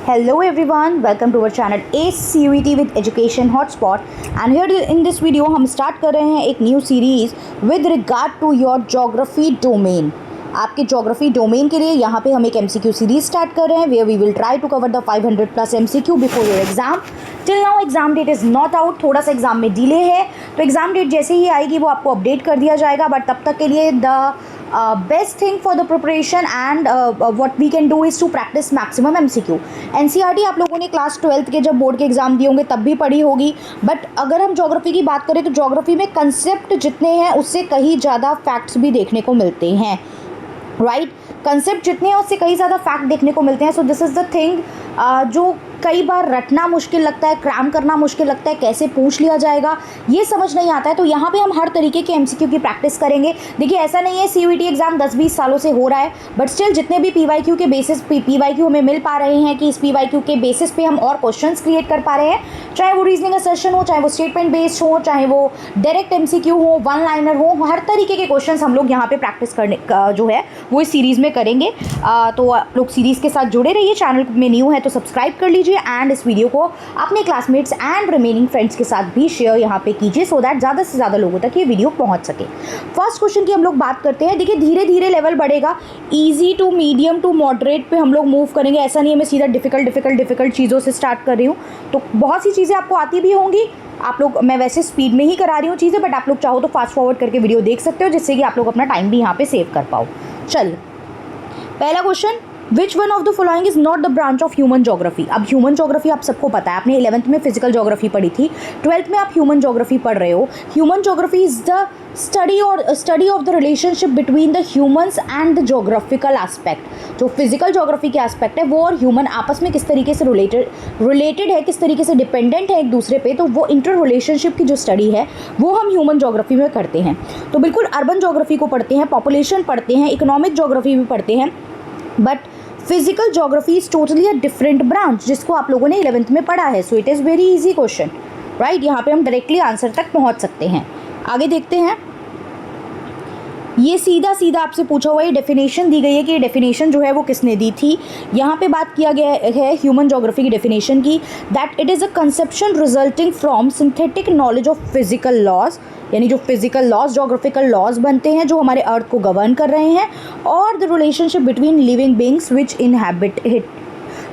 Hello everyone, welcome to our channel ACE CUET with Education Hotspot and here in this video हम start कर रहे हैं एक new series with regard to your geography domain. आपके geography domain के लिए यहाँ पे हम एक MCQ सीरीज स्टार्ट कर रहे हैं where we will try to cover the 500 plus MCQ before your exam. Till now exam date is not out, थोड़ा सा एग्जाम में डिले है, तो एग्जाम डेट जैसे ही आएगी वो आपको अपडेट कर दिया जाएगा। बट तब तक के लिए the best thing for the preparation and what we can do is to practice maximum MCQ। NCERT आप लोगों ने क्लास 12th के जब बोर्ड के एग्जाम दिए होंगे तब भी पढ़ी होगी, बट अगर हम ज्योग्राफी की बात करें तो ज्योग्राफी में कंसेप्ट जितने हैं उससे कहीं ज़्यादा फैक्ट्स भी देखने को मिलते हैं, राइट। कंसेप्ट जितने हैं उससे कई ज़्यादा फैक्ट देखने को मिलते हैं। So this is the thing जो कई बार रटना मुश्किल लगता है, क्रैम करना मुश्किल लगता है, कैसे पूछ लिया जाएगा ये समझ नहीं आता है। तो यहाँ पे हम हर तरीके के MCQ की प्रैक्टिस करेंगे। देखिए ऐसा नहीं है CUET एग्ज़ाम 10-20 सालों से हो रहा है, बट स्टिल जितने भी PYQ के बेसिस PYQ हमें मिल पा रहे हैं कि इस PYQ के बेसिस पे हम और क्वेश्चंस क्रिएट कर पा रहे हैं, चाहे वो रीजनिंग असर्शन हो, चाहे वो स्टेटमेंट बेस्ड हो, चाहे वो डायरेक्ट MCQ हो, वन लाइनर हो, हर तरीके के क्वेश्चंस हम लोग यहाँ पे प्रैक्टिस करने जो है वो इस सीरीज़ में करेंगे। तो आप लोग सीरीज़ के साथ जुड़े रहिए। चैनल में न्यू है तो सब्सक्राइब कर लीजिए एंड इस वीडियो को अपने क्लासमेट्स एंड रिमेनिंग फ्रेंड्स के साथ भी शेयर यहाँ पे कीजिए सो दैट ज़्यादा से ज़्यादा लोगों तक ये वीडियो पहुँच सके। फर्स्ट क्वेश्चन की हम लोग बात करते हैं। देखिए धीरे धीरे लेवल बढ़ेगा, easy to medium to moderate पे हम लोग मूव करेंगे। ऐसा नहीं है मैं सीधा डिफ़िकल्ट चीज़ों से स्टार्ट कर रही हूँ, तो बहुत सी चीज़ें आपको आती भी होंगी। आप लोग, मैं वैसे स्पीड में ही करा रही हूँ चीज़ें, बट आप लोग चाहो तो फास्ट फॉरवर्ड करके वीडियो देख सकते हो जिससे कि आप लोग अपना टाइम भी यहाँ पे सेव कर पाओ। चलिए पहला question, which one of the following is not the branch of human geography. अब ह्यूमन ज्योग्राफी आप सबको पता है, आपने 11th में फिजिकल ज्योग्राफी पढ़ी थी, 12th में आप ह्यूमन ज्योग्राफी पढ़ रहे हो। Human geography is the study of the relationship between the humans and the geographical aspect. जो फिजिकल ज्योग्राफी के एस्पेक्ट है वो और ह्यूमन आपस में किस तरीके से रिलेटेड है, किस तरीके से डिपेंडेंट है एक दूसरे पे, तो वो इंटर रिलेशनशिप की जो स्टडी है वो हम ह्यूमन ज्योग्राफी में करते हैं। तो बिल्कुल अर्बन ज्योग्राफी को पढ़ते हैं, पॉपुलेशन पढ़ते हैं, इकोनॉमिक ज्योग्राफी भी पढ़ते हैं, but physical geography is totally a different branch जिसको आप लोगों ने 11th में पढ़ा है। So it is very easy question, right. यहाँ पे हम डायरेक्टली आंसर तक पहुँच सकते हैं। आगे देखते हैं, ये सीधा आपसे पूछा हुआ, ये डेफिनेशन दी गई है कि ये डेफिनेशन जो है वो किसने दी थी। यहाँ पे बात किया गया है ह्यूमन ज्योग्राफी की डेफिनेशन की, that it is a conception resulting from synthetic knowledge of physical laws, यानी जो फिजिकल लॉज, ज्योग्राफिकल लॉज बनते हैं जो हमारे अर्थ को गवर्न कर रहे हैं, और the relationship between living beings which inhabit it,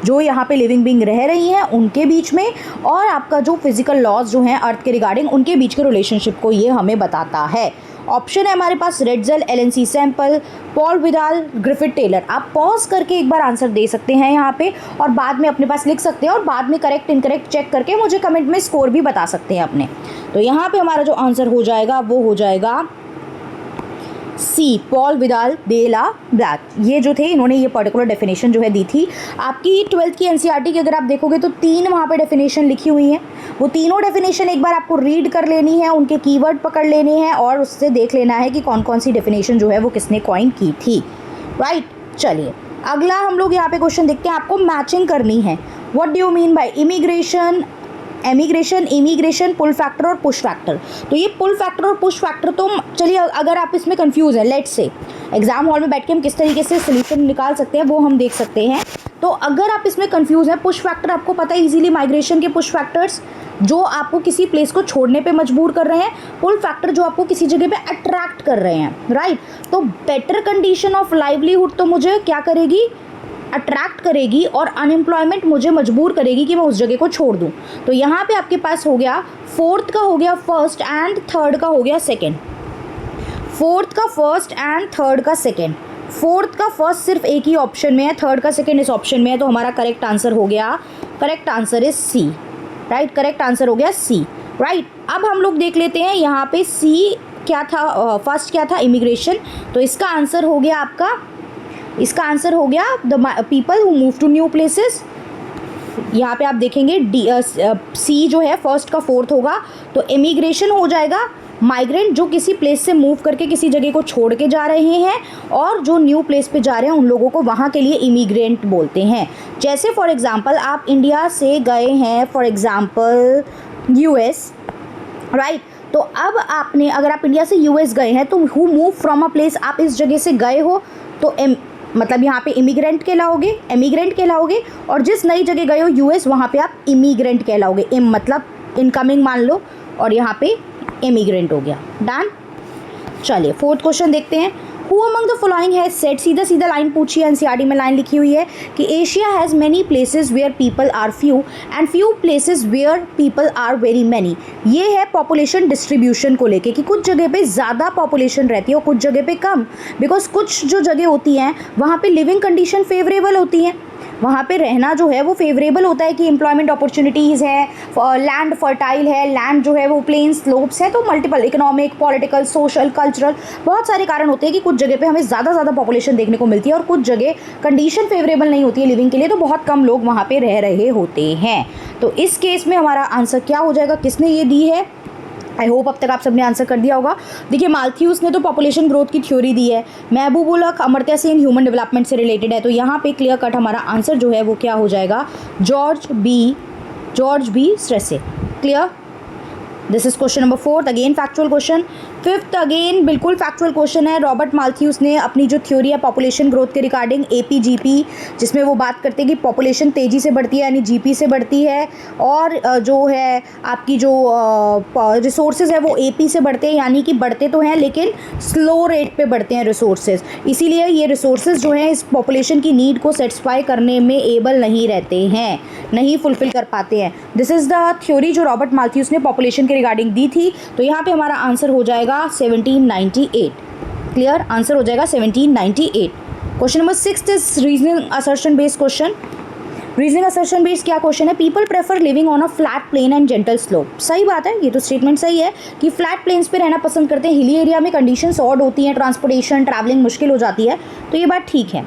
जो यहाँ पे लिविंग बींग रह रही हैं उनके बीच में, और आपका जो फिजिकल लॉज जो हैं अर्थ के रिगार्डिंग उनके बीच के रिलेशनशिप को ये हमें बताता है। ऑप्शन है हमारे पास Ratzel, LNC Semple, Paul Vidal, Griffith Taylor. आप पॉज करके एक बार आंसर दे सकते हैं यहाँ पे और बाद में अपने पास लिख सकते हैं और बाद में करेक्ट इनकरेक्ट चेक करके मुझे कमेंट में स्कोर भी बता सकते हैं अपने। तो यहाँ पे हमारा जो आंसर हो जाएगा वो हो जाएगा C, पॉल विदाल दे ला ब्लैक। ये जो थे इन्होंने ये पर्टिकुलर डेफिनेशन जो है दी थी। आपकी 12th की NCERT की अगर आप देखोगे तो 3 वहाँ पे डेफिनेशन लिखी हुई हैं। वो तीनों डेफिनेशन एक बार आपको रीड कर लेनी है, उनके कीवर्ड पकड़ लेने हैं और उससे देख लेना है कि कौन कौन सी डेफिनेशन जो है वो किसने कॉइन की थी, राइट। चलिए अगला हम लोग यहाँ पे क्वेश्चन देखते हैं। आपको मैचिंग करनी है। What do you mean by immigration, emigration, immigration, pull factor और पुश फैक्टर। तो ये पुल फैक्टर और पुश फैक्टर, तो चलिए अगर आप इसमें कंफ्यूज हैं, लेट्स से एग्जाम हॉल में बैठ के हम किस तरीके से सोल्यूशन निकाल सकते हैं वो हम देख सकते हैं। तो अगर आप इसमें कंफ्यूज हैं, पुश फैक्टर आपको पता है इजीली माइग्रेशन के पुश फैक्टर्स जो आपको किसी प्लेस को छोड़ने पे मजबूर कर रहे हैं, पुल फैक्टर जो आपको किसी जगह पे अट्रैक्ट कर रहे हैं, राइट। तो बेटर कंडीशन ऑफ लाइवलीहुड तो मुझे क्या करेगी, अट्रैक्ट करेगी, और अनएम्प्लॉयमेंट मुझे मजबूर करेगी कि मैं उस जगह को छोड़ दूं। तो यहाँ पे आपके पास हो गया 4th का हो गया फर्स्ट एंड 3rd का हो गया सेकंड। 4th का फर्स्ट एंड 3rd का सेकंड। 4th का फर्स्ट सिर्फ एक ही ऑप्शन में है, 3rd का सेकंड इस ऑप्शन में है, तो हमारा करेक्ट आंसर हो गया, correct answer is C, right. Correct answer हो गया C, राइट। अब हम लोग देख लेते हैं यहाँ पे C क्या था, फर्स्ट क्या था, इमिग्रेशन। तो इसका आंसर हो गया आपका, इसका आंसर हो गया the people who move to new places. यहाँ पे आप देखेंगे C जो है फर्स्ट का 4th होगा, तो इमिग्रेशन हो जाएगा माइग्रेंट जो किसी प्लेस से मूव करके किसी जगह को छोड़ के जा रहे हैं, और जो न्यू प्लेस पे जा रहे हैं उन लोगों को वहाँ के लिए इमिग्रेंट बोलते हैं। जैसे फॉर एग्जांपल आप इंडिया से गए हैं फॉर एग्जांपल US, राइट। तो अब आपने, अगर आप इंडिया से US गए हैं तो who move from a place, आप इस जगह से गए हो, तो मतलब यहाँ पे इमिग्रेंट कहलाओगे, एमिग्रेंट कहलाओगे, और जिस नई जगह गए हो यूएस वहाँ पे आप इमिग्रेंट कहलाओगे। इम मतलब इनकमिंग मान लो, और यहाँ पे इमिग्रेंट हो गया। डन। चलिए फोर्थ क्वेश्चन देखते हैं। Who among the following has said, सीधा सीधा लाइन पूछी है, एनसीईआरटी में लाइन लिखी हुई है कि Asia has many places where people are few and few places where people are very many. ये है पॉपुलेशन डिस्ट्रीब्यूशन को लेके कि कुछ जगह पे ज़्यादा पॉपुलेशन रहती है और कुछ जगह पे कम, बिकॉज कुछ जो जगह होती हैं वहाँ पे लिविंग कंडीशन फेवरेबल होती हैं, वहाँ पे रहना जो है वो फेवरेबल होता है कि एम्प्लॉयमेंट अपॉर्चुनिटीज़ है, लैंड फर्टाइल है, लैंड जो है वो प्लेन स्लोप्स है, तो multiple economic, political, social, cultural बहुत सारे कारण होते हैं कि कुछ जगह पे हमें ज़्यादा पॉपुलेशन देखने को मिलती है और कुछ जगह कंडीशन फेवरेबल नहीं होती है लिविंग के लिए, तो बहुत कम लोग वहाँ पे रह रहे होते हैं। तो इस केस में हमारा आंसर क्या हो जाएगा, किसने ये दी है? आई होप अब तक आप सबने आंसर कर दिया होगा। देखिए माल्थ्यूस ने तो पॉपुलेशन ग्रोथ की थ्योरी दी है, महबूबुल हक अमर्त्य सेन ह्यूमन डेवलपमेंट से रिलेटेड है, तो यहाँ पे क्लियर कट हमारा आंसर जो है वो क्या हो जाएगा, जॉर्ज बी स्ट्रेसे। Clear. This is question number 4, again factual question. Fifth again बिल्कुल फैक्चुअल क्वेश्चन है। रॉबर्ट माल्थ्यूस ने अपनी जो थ्योरी है पॉपुलेशन ग्रोथ के रिगार्डिंग एपीजीपी, जिसमें वो बात करते हैं कि पॉपुलेशन तेज़ी से बढ़ती है यानी जीपी से बढ़ती है, और जो है आपकी जो रिसोर्सेज है वो एपी से बढ़ते हैं, यानी कि बढ़ते तो हैं लेकिन स्लो रेट पे बढ़ते हैं रिसोर्सेज, इसीलिए ये रिसोर्सेज जो हैं इस पॉपुलेशन की नीड को सेटिस्फाई करने में एबल नहीं रहते हैं, नहीं फुलफिल कर पाते हैं। दिस इज़ द थ्योरी जो रॉबर्ट माल्थ्यूस ने पॉपुलेशन के रिगार्डिंग दी थी। तो यहाँ पे हमारा आंसर हो जाएगा 1798। क्लियर, आंसर हो जाएगा 1798। Question number 6 is reasoning assertion based question. Reasoning assertion based क्या क्वेश्चन है, people prefer living on a flat plain and gentle slope. सही बात है, ये तो स्टेटमेंट सही है कि फ्लैट प्लेन्स पे रहना पसंद करते हैं, हिली एरिया में कंडीशंस ऑड होती हैं, ट्रांसपोर्टेशन ट्रैवलिंग मुश्किल हो जाती है, तो ये बात ठीक है।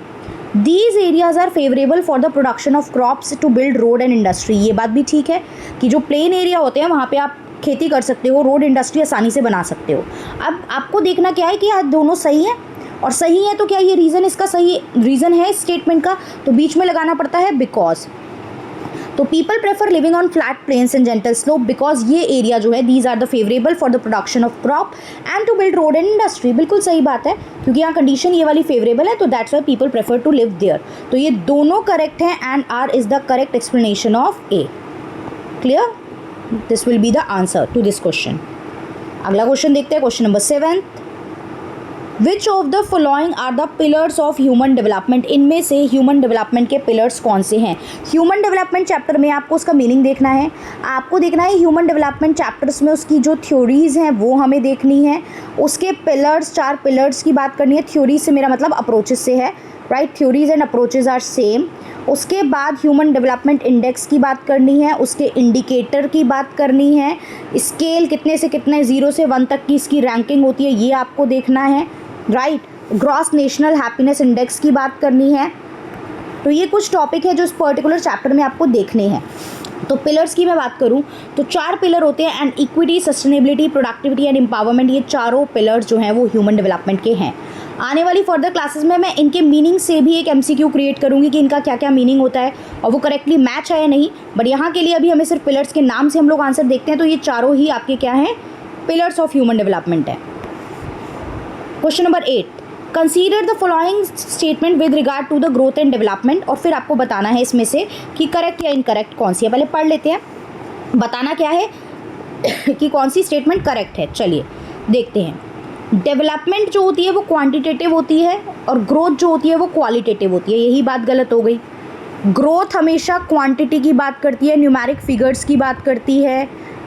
These areas are favourable for the production of crops to build road and industry. ये बात भी ठीक है कि जो प्लेन एरिया होते हैं वहाँ पे आप खेती कर सकते हो, रोड इंडस्ट्री आसानी से बना सकते हो। अब आपको देखना क्या है कि आज दोनों सही हैं, और सही है तो क्या ये रीज़न इसका सही रीज़न है इस स्टेटमेंट का, तो बीच में लगाना पड़ता है बिकॉज। तो people prefer living on flat plains and gentle slope because ये एरिया जो है these are the favourable for the production of crop and to build road and industry. बिल्कुल सही बात है, क्योंकि यहाँ कंडीशन ये वाली फेवरेबल है, तो that's why people prefer to live there. तो ये दोनों करेक्ट हैं and R is the correct explanation of A. Clear, this will be the answer to this question. अगला क्वेश्चन देखते हैं, question number 7। Which of the following are the pillars of human development. इनमें से human development के pillars कौन से हैं। Human development chapter में आपको उसका मीनिंग देखना है, आपको देखना है ह्यूमन डेवलपमेंट चैप्टर्स में उसकी जो थ्योरीज़ हैं वो हमें देखनी है, उसके पिलर्स 4 पिलर्स की बात करनी है। थ्योरी से मेरा मतलब अप्रोचेस से है, right, theories and approaches are same. उसके बाद ह्यूमन डेवलपमेंट इंडेक्स की बात करनी है, उसके इंडिकेटर की बात करनी है, स्केल कितने से कितने 0 से 1 तक की इसकी रैंकिंग होती है ये आपको देखना है, right. Gross national happiness index की बात करनी है। तो ये कुछ टॉपिक है जो इस पर्टिकुलर चैप्टर में आपको देखने हैं। तो पिलर्स की मैं बात करूं तो 4 पिलर होते हैं, and equity, sustainability, productivity and empowerment. ये चारों पिलर्स जो हैं वो ह्यूमन डेवलपमेंट के हैं। आने वाली फर्दर क्लासेस में मैं इनके मीनिंग से भी एक MCQ क्रिएट करूंगी कि इनका क्या क्या मीनिंग होता है और वो करेक्टली मैच है या नहीं, बट यहाँ के लिए अभी हमें सिर्फ पिलर्स के नाम से हम लोग आंसर देखते हैं। तो ये चारों ही आपके क्या हैं, पिलर्स ऑफ ह्यूमन डेवलपमेंट है। Question number 8, consider the following statement with regard to the growth and development, और फिर आपको बताना है इसमें से कि करेक्ट या इनकरेक्ट कौन सी है। पहले पढ़ लेते हैं, बताना क्या है कि कौन सी स्टेटमेंट करेक्ट है। चलिए देखते हैं। डेवलपमेंट जो होती है वो क्वांटिटेटिव होती है और ग्रोथ जो होती है वो क्वालिटेटिव होती है। यही बात गलत हो गई। ग्रोथ हमेशा क्वांटिटी की बात करती है, न्यूमेरिक फिगर्स की बात करती है,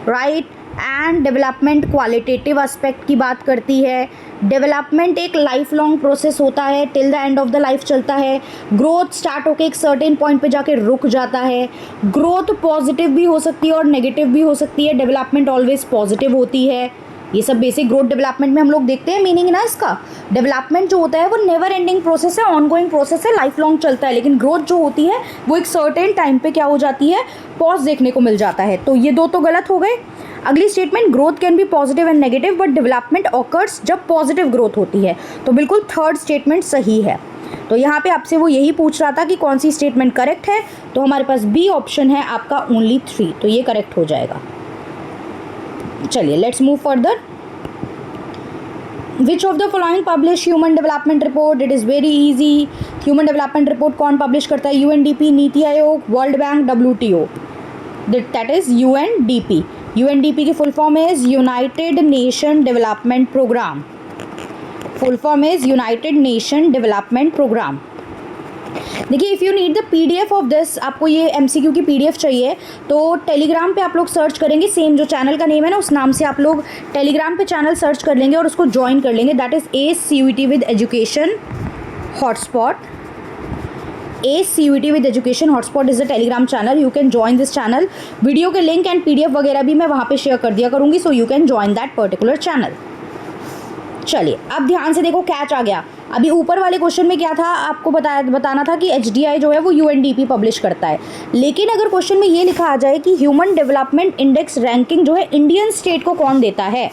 right, and development qualitative aspect की बात करती है। डेवलपमेंट एक लाइफ लॉन्ग प्रोसेस होता है, till the end of the life चलता है। ग्रोथ स्टार्ट होकर एक सर्टेन पॉइंट पे जाके रुक जाता है। ग्रोथ पॉजिटिव भी हो सकती है और नेगेटिव भी हो सकती है, डेवलपमेंट ऑलवेज पॉजिटिव होती है। ये सब बेसिक ग्रोथ डेवलपमेंट में हम लोग देखते हैं मीनिंग ना इसका। डेवलपमेंट जो होता है वो नेवर एंडिंग प्रोसेस है, ऑनगोइंग प्रोसेस है, लाइफ लॉन्ग चलता है, लेकिन ग्रोथ जो होती है वो एक सर्टेन टाइम पे क्या हो जाती है, पॉज देखने को मिल जाता है। तो ये दो तो गलत हो गए। अगली statement, growth can be positive and negative but development occurs जब पॉजिटिव ग्रोथ होती है, तो बिल्कुल थर्ड स्टेटमेंट सही है। तो यहाँ पे आपसे वो यही पूछ रहा था कि कौन सी स्टेटमेंट करेक्ट है, तो हमारे पास बी ऑप्शन है आपका ओनली 3, तो ये करेक्ट हो जाएगा। चलिए let's move further. Which of the following published human development report? It is very easy. Human development report कौन पब्लिश करता है? UNDP, NITI Aayog, world bank, WTO, that is UNDP. UNDP की full form is united nation development programme. Full form is united nation development programme. देखिए, if you need the PDF of this, आपको ये MCQ की PDF चाहिए तो Telegram पे आप लोग सर्च करेंगे, सेम जो चैनल का नेम है ना उस नाम से आप लोग टेलीग्राम पे चैनल सर्च कर लेंगे और उसको ज्वाइन कर लेंगे। That is ACUET with education hotspot. ACUET with education hotspot is the Telegram channel. You can join this channel. Video के लिंक एंड PDF वगैरह भी मैं वहाँ पे शेयर कर दिया करूँगी, so you can join that particular channel. चलिए, अब ध्यान से देखो, कैच आ गया। अभी ऊपर वाले क्वेश्चन में क्या था, आपको बताना था कि HDI जो है वो UNDP पब्लिश करता है, लेकिन अगर क्वेश्चन में ये लिखा आ जाए कि ह्यूमन डेवलपमेंट इंडेक्स रैंकिंग जो है इंडियन स्टेट को कौन देता है,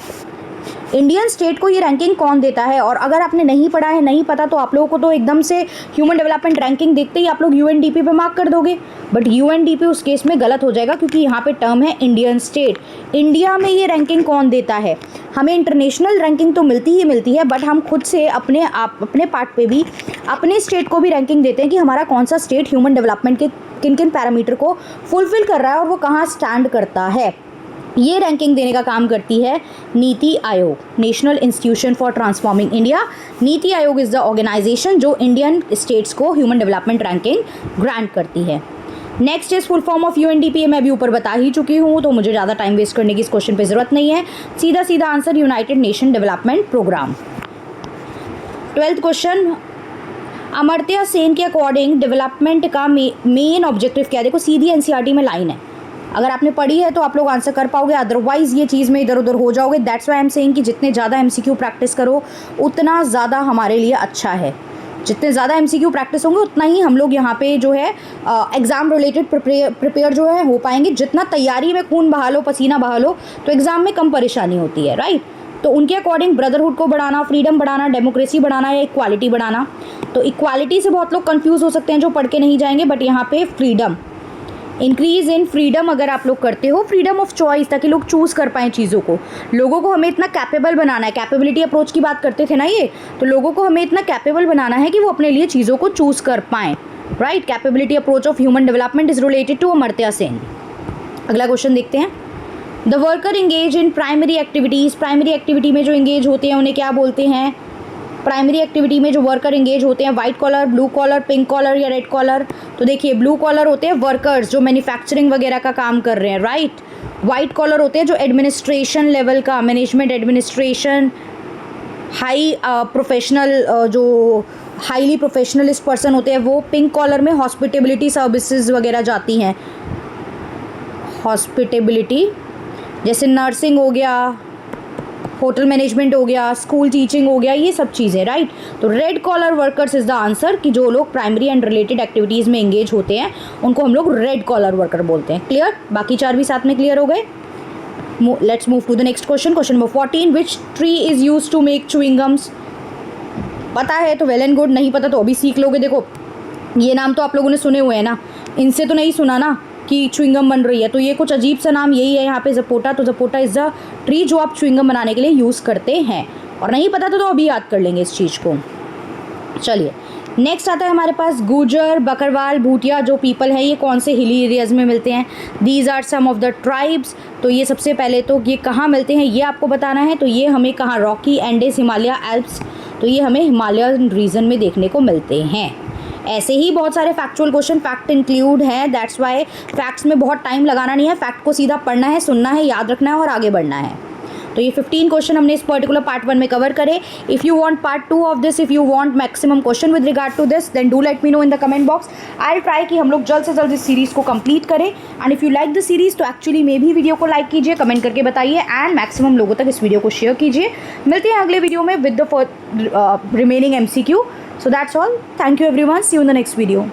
इंडियन स्टेट को ये रैंकिंग कौन देता है, और अगर आपने नहीं पढ़ा है, नहीं पता, तो आप लोगों को तो एकदम से ह्यूमन डेवलपमेंट रैंकिंग देखते ही आप लोग UNDP पे मार्क कर दोगे, बट UNDP उस केस में गलत हो जाएगा क्योंकि यहाँ पे टर्म है इंडियन स्टेट। इंडिया में ये रैंकिंग कौन देता है? हमें इंटरनेशनल रैंकिंग तो मिलती ही मिलती है, बट हम खुद से अपने पार्ट पे भी अपने स्टेट को भी रैंकिंग देते हैं कि हमारा कौन सा स्टेट ह्यूमन डेवलपमेंट के किन किन पैरामीटर को फुलफिल कर रहा है और वो कहाँ स्टैंड करता है। ये रैंकिंग देने का काम करती है NITI Aayog, national institution for transforming India. NITI Aayog is the organisation जो इंडियन स्टेट्स को ह्यूमन डेवलपमेंट रैंकिंग ग्रांट करती है। Next is full form of UNDP, मैं अभी ऊपर बता ही चुकी हूँ, तो मुझे ज़्यादा टाइम वेस्ट करने की इस क्वेश्चन पे ज़रूरत नहीं है। सीधा सीधा answer United nation development Programme. 12th question, Amartya Sen के अकॉर्डिंग डेवलपमेंट का मेन ऑब्जेक्टिव क्या है? देखो, सीधी NCERT में लाइन है, अगर आपने पढ़ी है तो आप लोग आंसर कर पाओगे, अदरवाइज़ ये चीज़ में इधर उधर हो जाओगे। That's why I am saying कि जितने ज़्यादा MCQ प्रैक्टिस करो उतना ज़्यादा हमारे लिए अच्छा है। जितने ज़्यादा MCQ प्रैक्टिस होंगे उतना ही हम लोग यहाँ पे जो है एग्ज़ाम रिलेटेड प्रिपेयर जो है हो पाएंगे। जितना तैयारी में खून बहा लो, पसीना बहा लो, तो एग्ज़ाम में कम परेशानी होती है, राइट। तो उनके अकॉर्डिंग ब्रदरहुड को बढ़ाना, फ्रीडम बढ़ाना, डेमोक्रेसी बढ़ाना या इक्वालिटी बढ़ाना। तो इक्वालिटी से बहुत लोग कन्फ्यूज़ हो सकते हैं जो पढ़ के नहीं जाएंगे, बट यहाँ पे फ्रीडम, इंक्रीज़ इन फ्रीडम अगर आप लोग करते हो, फ्रीडम ऑफ चॉइस, ताकि लोग चूज़ कर पाएँ चीज़ों को। लोगों को हमें इतना कैपेबल बनाना है, कैपेबिलिटी अप्रोच की बात करते थे ना ये, तो लोगों को हमें इतना कैपेबल बनाना है कि वो अपने लिए चीज़ों को चूज़ कर पाएँ, right. Capability approach of human development is related to Amartya Sen. अगला क्वेश्चन देखते हैं। The worker engage in primary activities, primary activity में जो इंगेज होते हैं उन्हें क्या बोलते हैं? प्राइमरी एक्टिविटी में जो वर्कर इंगेज होते हैं, white collar, blue collar, pink collar या रेड कॉलर? तो देखिए, ब्लू कॉलर होते हैं वर्कर्स जो मैन्युफैक्चरिंग वगैरह का काम कर रहे हैं, राइट। वाइट कॉलर होते हैं जो एडमिनिस्ट्रेशन लेवल का, मैनेजमेंट, एडमिनिस्ट्रेशन, हाई प्रोफेशनल, जो हाईली प्रोफेशनलिस्ट पर्सन होते हैं वो। पिंक कॉलर में हॉस्पिटेबिलिटी सर्विसेज वगैरह जाती हैं, हॉस्पिटेबिलिटी जैसे नर्सिंग हो गया, होटल मैनेजमेंट हो गया, स्कूल टीचिंग हो गया, ये सब चीज़ें, राइट। तो red collar workers is the answer, कि जो लोग प्राइमरी एंड रिलेटेड एक्टिविटीज़ में एंगेज होते हैं उनको हम लोग रेड कॉलर वर्कर बोलते हैं। क्लियर? बाकी चार भी साथ में क्लियर हो गए। Let's move to the next question. Question number 14, which tree is use to make chewing gums? पता है तो वेल एंड गुड, नहीं पता तो अभी सीख लोगे। देखो, ये नाम तो आप लोगों ने सुने हुए हैं ना, इनसे तो नहीं सुना ना कि च्युइंगम बन रही है, तो ये कुछ अजीब सा नाम यही है यहाँ पे, जपोटा। तो जपोटा इज़ द ट्री जो आप च्युइंगम बनाने के लिए यूज़ करते हैं, और नहीं पता तो अभी याद कर लेंगे इस चीज़ को। चलिए, नेक्स्ट आता है हमारे पास गुजर, बकरवाल, भूटिया जो पीपल हैं, ये कौन से हिली एरियाज में मिलते हैं? These are some of the tribes. तो ये सबसे पहले तो ये कहाँ मिलते हैं ये आपको बताना है। तो ये हमें कहाँ, रॉकी, एंडेस, हिमालय, एल्प्स, तो ये हमें हिमालयन रीजन में देखने को मिलते हैं। ऐसे ही बहुत सारे फैक्चुअल क्वेश्चन फैक्ट इंक्लूड हैं, दैट्स वाई फैक्ट्स में बहुत टाइम लगाना नहीं है, फैक्ट को सीधा पढ़ना है, सुनना है, याद रखना है और आगे बढ़ना है। तो ये 15 क्वेश्चन हमने इस पर्टिकुलर पार्ट 1 में कवर करे। If you want part 2 of this, if you want maximum question with regard to this, then do let me know in the comment box. I will try कि हम लोग जल्द से जल्द इस सीरीज़ को कंप्लीट करें। And if you like the series तो एक्चुअली में भी वीडियो को लाइक कीजिए, कमेंट करके बताइए, एंड मैक्सिमम लोगों तक इस वीडियो को शेयर कीजिए। मिलते हैं अगले वीडियो में with the remaining MCQ। So that's all. Thank you everyone. See you in the next video.